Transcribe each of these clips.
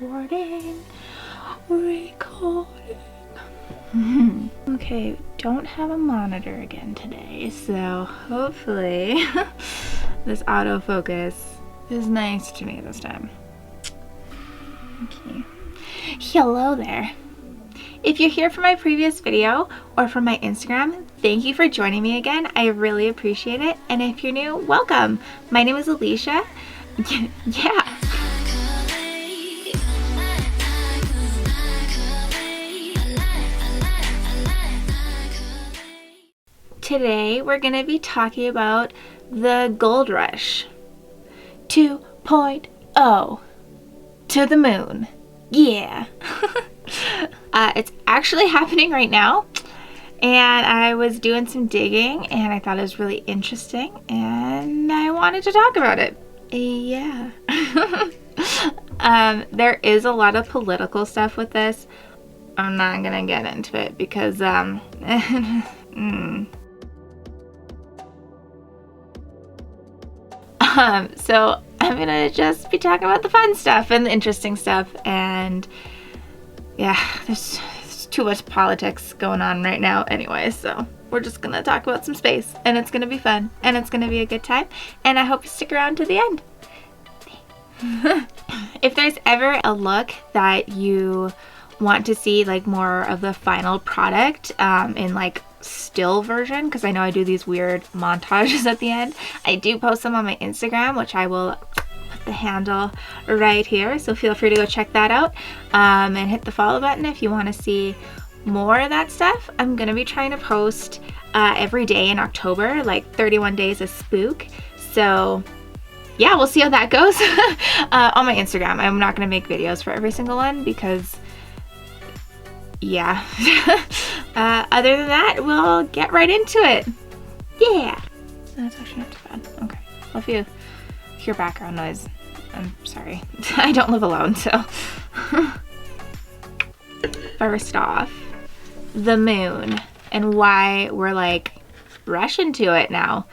Recording. Okay, don't have a monitor again today, so hopefully this autofocus is nice to me this time. Okay. Hello there. If you're here from my previous video or from my Instagram, thank you for joining me again. I really appreciate it. And if you're new, welcome. My name is Alisha. Yeah. Today we're going to be talking about the gold rush 2.0 to the moon. Yeah. It's actually happening right now, and I was doing some digging and I thought it was really interesting and I wanted to talk about it. Yeah. There is a lot of political stuff with this. I'm not gonna get into it because so I'm gonna just be talking about the fun stuff and the interesting stuff, and yeah, there's too much politics going on right now anyway, so we're just gonna talk about some space, and it's gonna be fun, and it's gonna be a good time, and I hope you stick around to the end. If there's ever a look that you want to see, like more of the final product in like still version, because I know I do these weird montages at the end, I do post them on my Instagram, which I will put the handle right here, so feel free to go check that out, and hit the follow button if you want to see more of that stuff. I'm gonna be trying to post every day in October, like 31 days of spook, so yeah, we'll see how that goes. On my Instagram. I'm not gonna make videos for every single one because yeah. Other than that, we'll get right into it. Yeah. That's actually not too bad. Okay. Well, if you hear background noise, I'm sorry. I don't live alone, so. First off, the moon and why we're like rushing to it now.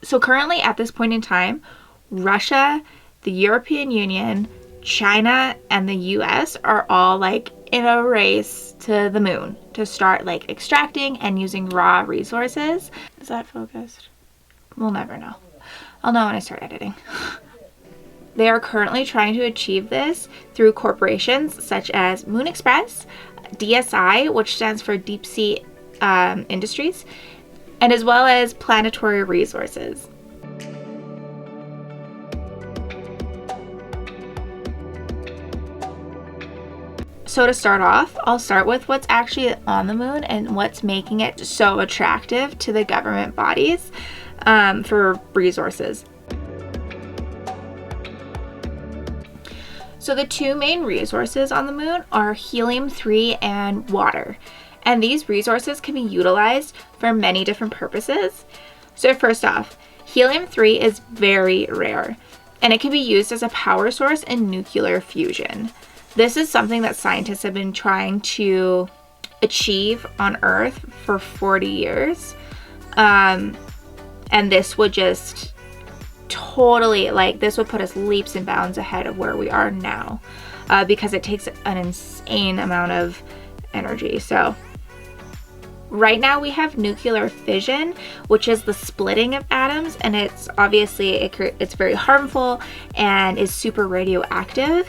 So currently at this point in time, Russia, the European Union, China, and the US are all like in a race to the moon to start like extracting and using raw resources. Is that focused? We'll never know. I'll know when I start editing. They are currently trying to achieve this through corporations such as Moon Express, DSI, which stands for Deep Sea Industries, and as well as Planetary Resources. So to start off, I'll start with what's actually on the moon and what's making it so attractive to the government bodies for resources. So the two main resources on the moon are helium-3 and water. And these resources can be utilized for many different purposes. So first off, helium-3 is very rare, and it can be used as a power source in nuclear fusion. This is something that scientists have been trying to achieve on Earth for 40 years. And this would just totally, like, this would put us leaps and bounds ahead of where we are now, because it takes an insane amount of energy. So right now we have nuclear fission, which is the splitting of atoms, and it's obviously, it's very harmful and is super radioactive.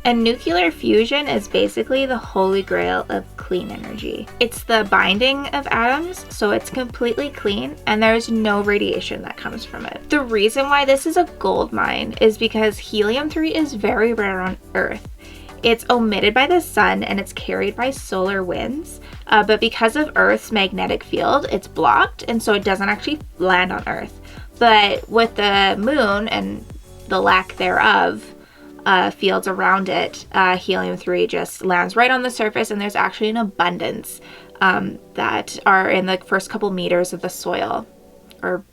And nuclear fusion is basically the holy grail of clean energy. It's the binding of atoms, so it's completely clean and there's no radiation that comes from it. The reason why this is a gold mine is because helium-3 is very rare on Earth. It's emitted by the sun and it's carried by solar winds, but because of Earth's magnetic field, it's blocked, and so it doesn't actually land on Earth. But with the moon and the lack thereof, fields around it, helium-3 just lands right on the surface, and there's actually an abundance that are in the first couple meters of the soil or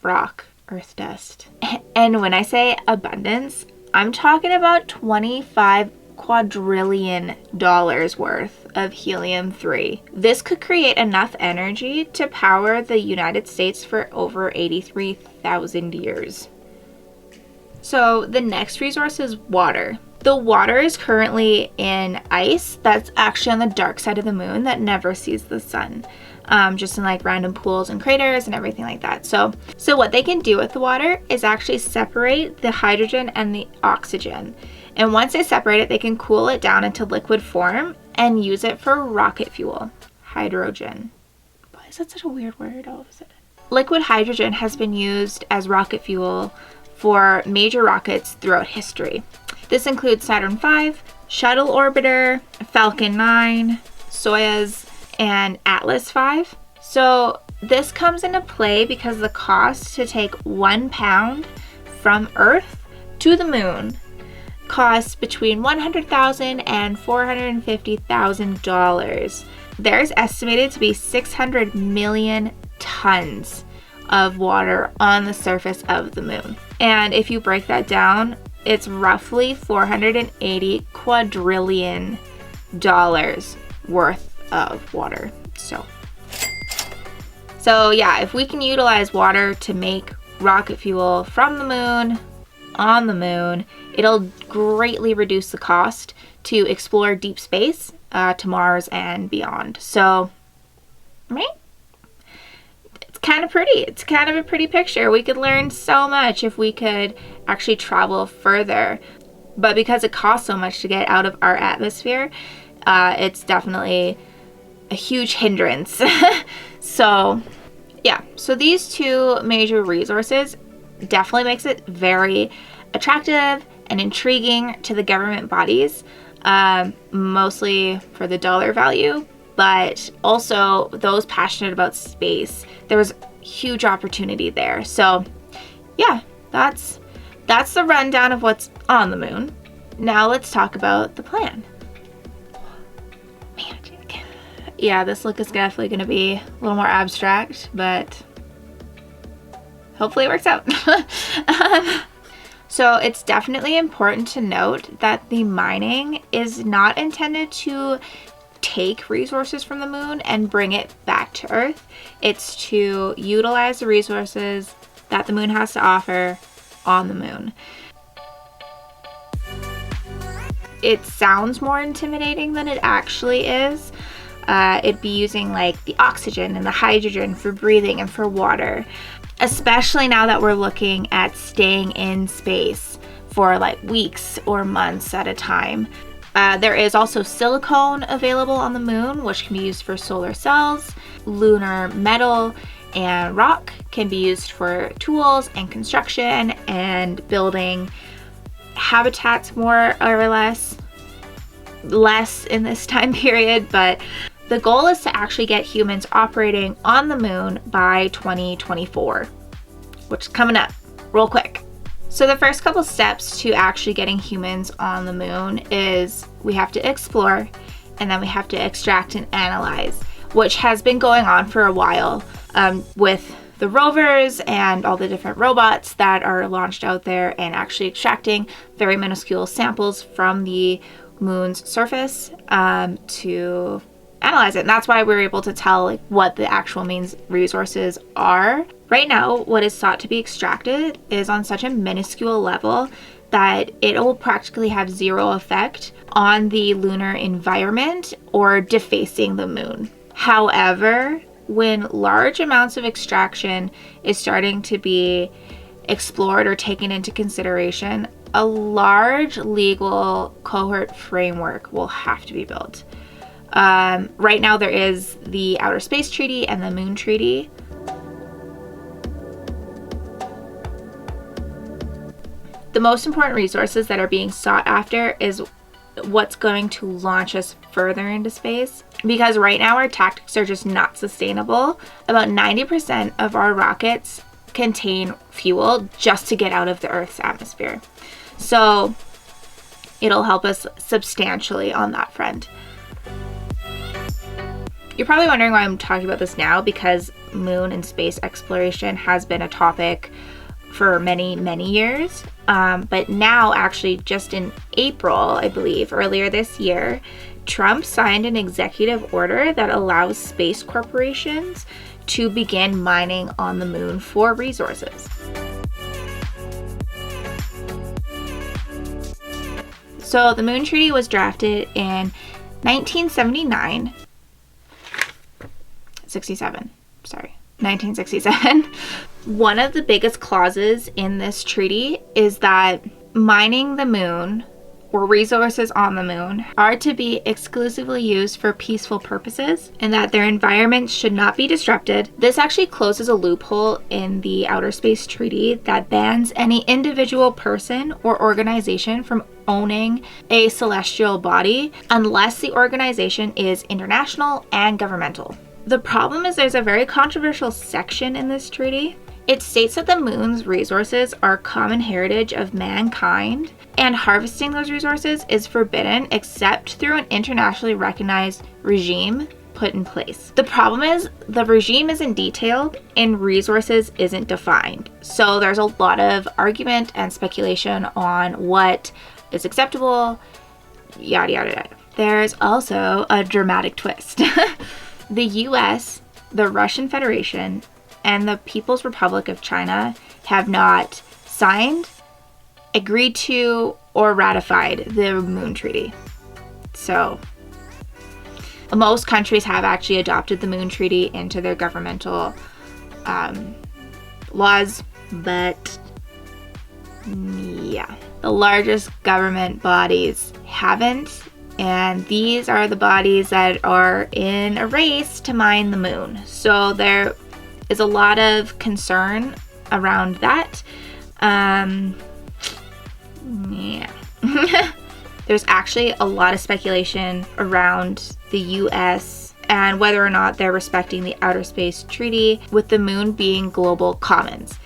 rock, earth dust. And when I say abundance, I'm talking about 25 quadrillion dollars worth of helium-3. This could create enough energy to power the United States for over 83,000 years. So the next resource is water. The water is currently in ice that's actually on the dark side of the moon that never sees the sun, just in like random pools and craters and everything like that. So what they can do with the water is actually separate the hydrogen and the oxygen. And once they separate it, they can cool it down into liquid form and use it for rocket fuel. Hydrogen. Why is that such a weird word all of a sudden? Liquid hydrogen has been used as rocket fuel for major rockets throughout history. This includes Saturn V, Shuttle Orbiter, Falcon 9, Soyuz, and Atlas V. So this comes into play because the cost to take 1 pound from Earth to the moon costs between $100,000 and $450,000. There's estimated to be 600 million tons of water on the surface of the moon. And if you break that down, it's roughly $480 quadrillion worth of water. So yeah, if we can utilize water to make rocket fuel from the moon, on the moon, it'll greatly reduce the cost to explore deep space, to Mars and beyond. So, right? It's kind of pretty. It's kind of a pretty picture. We could learn so much if we could actually travel further. But because it costs so much to get out of our atmosphere, it's definitely a huge hindrance. So, yeah. So these two major resources definitely makes it very attractive and intriguing to the government bodies, mostly for the dollar value, but also those passionate about space. There was huge opportunity there. So yeah, that's the rundown of what's on the moon. Now let's talk about the plan. Magic. Yeah, this look is definitely going to be a little more abstract, but hopefully it works out. So it's definitely important to note that the mining is not intended to take resources from the moon and bring it back to Earth. It's to utilize the resources that the moon has to offer on the moon. It sounds more intimidating than it actually is. It'd be using like the oxygen and the hydrogen for breathing and for water, especially now that we're looking at staying in space for like weeks or months at a time. There is also silicone available on the moon, which can be used for solar cells. Lunar metal and rock can be used for tools and construction and building habitats, more or less in this time period, but the goal is to actually get humans operating on the moon by 2024, which is coming up real quick. So the first couple steps to actually getting humans on the moon is we have to explore, and then we have to extract and analyze, which has been going on for a while with the rovers and all the different robots that are launched out there and actually extracting very minuscule samples from the moon's surface to analyze it. And that's why we're able to tell like what the actual main resources are. Right now, what is thought to be extracted is on such a minuscule level that it will practically have zero effect on the lunar environment or defacing the moon. However, when large amounts of extraction is starting to be explored or taken into consideration, a large legal cohort framework will have to be built. Right now there is the Outer Space Treaty and the Moon Treaty. The most important resources that are being sought after is what's going to launch us further into space, because right now our tactics are just not sustainable. About 90% of our rockets contain fuel just to get out of the Earth's atmosphere. So it'll help us substantially on that front. You're probably wondering why I'm talking about this now, because moon and space exploration has been a topic for many, many years. But now, actually, just in April, I believe, earlier this year, Trump signed an executive order that allows space corporations to begin mining on the moon for resources. So the Moon Treaty was drafted in 1967. One of the biggest clauses in this treaty is that mining the moon or resources on the moon are to be exclusively used for peaceful purposes and that their environment should not be disrupted. This actually closes a loophole in the Outer Space Treaty that bans any individual person or organization from owning a celestial body unless the organization is international and governmental. The problem is there's a very controversial section in this treaty. It states that the moon's resources are common heritage of mankind, and harvesting those resources is forbidden except through an internationally recognized regime put in place. The problem is the regime isn't detailed and resources isn't defined. So there's a lot of argument and speculation on what is acceptable, yada yada yada. There's also a dramatic twist. The US, the Russian Federation, and the People's Republic of China have not signed, agreed to, or ratified the Moon Treaty. So most countries have actually adopted the Moon Treaty into their governmental laws, but yeah, the largest government bodies haven't, and these are the bodies that are in a race to mine the moon. So there is a lot of concern around that. Yeah. There's actually a lot of speculation around the US and whether or not they're respecting the Outer Space Treaty, with the moon being global commons,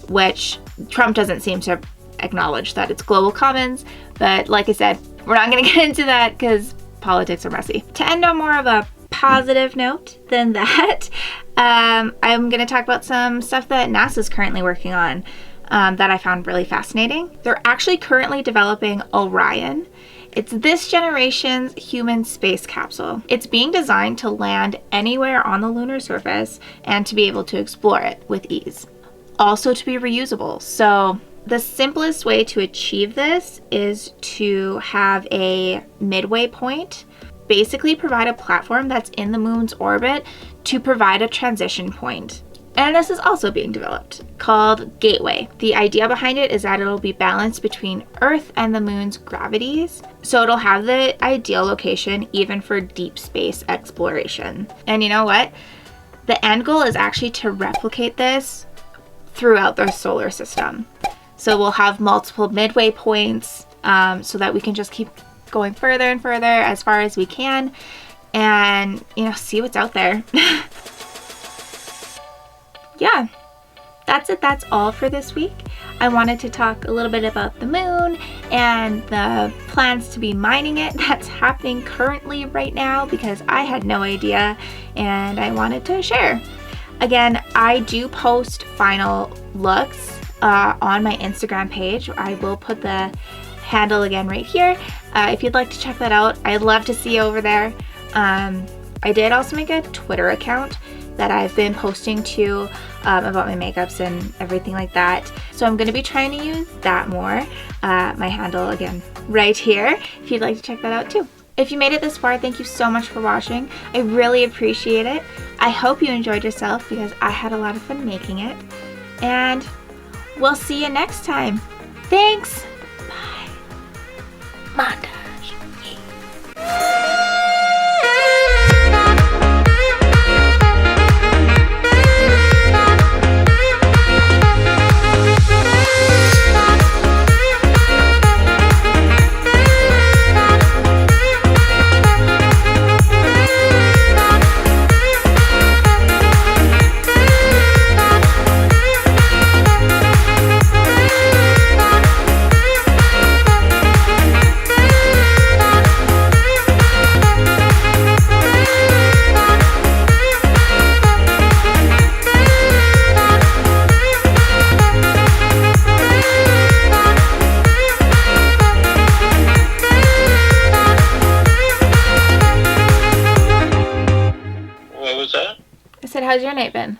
which Trump doesn't seem to acknowledge that it's global commons. But like I said, we're not going to get into that because politics are messy. To end on more of a positive note than that, I'm going to talk about some stuff that NASA's currently working on that I found really fascinating. They're actually currently developing Orion. It's this generation's human space capsule. It's being designed to land anywhere on the lunar surface and to be able to explore it with ease. Also to be reusable. So the simplest way to achieve this is to have a midway point, basically provide a platform that's in the moon's orbit to provide a transition point. And this is also being developed, called Gateway. The idea behind it is that it'll be balanced between Earth and the moon's gravities, so it'll have the ideal location even for deep space exploration. And you know what? The end goal is actually to replicate this throughout the solar system. So we'll have multiple midway points so that we can just keep going further and further as far as we can and, you know, see what's out there. Yeah, that's it. That's all for this week. I wanted to talk a little bit about the moon and the plans to be mining it that's happening currently right now because I had no idea and I wanted to share. Again, I do post final looks on my Instagram page. I will put the handle again right here. If you'd like to check that out, I'd love to see you over there. I did also make a Twitter account that I've been posting to about my makeups and everything like that. So I'm going to be trying to use that more. My handle again right here if you'd like to check that out too. If you made it this far, thank you so much for watching. I really appreciate it. I hope you enjoyed yourself because I had a lot of fun making it. And we'll see you next time. Thanks. Bye. Montage. What was that? I said, how's your night been?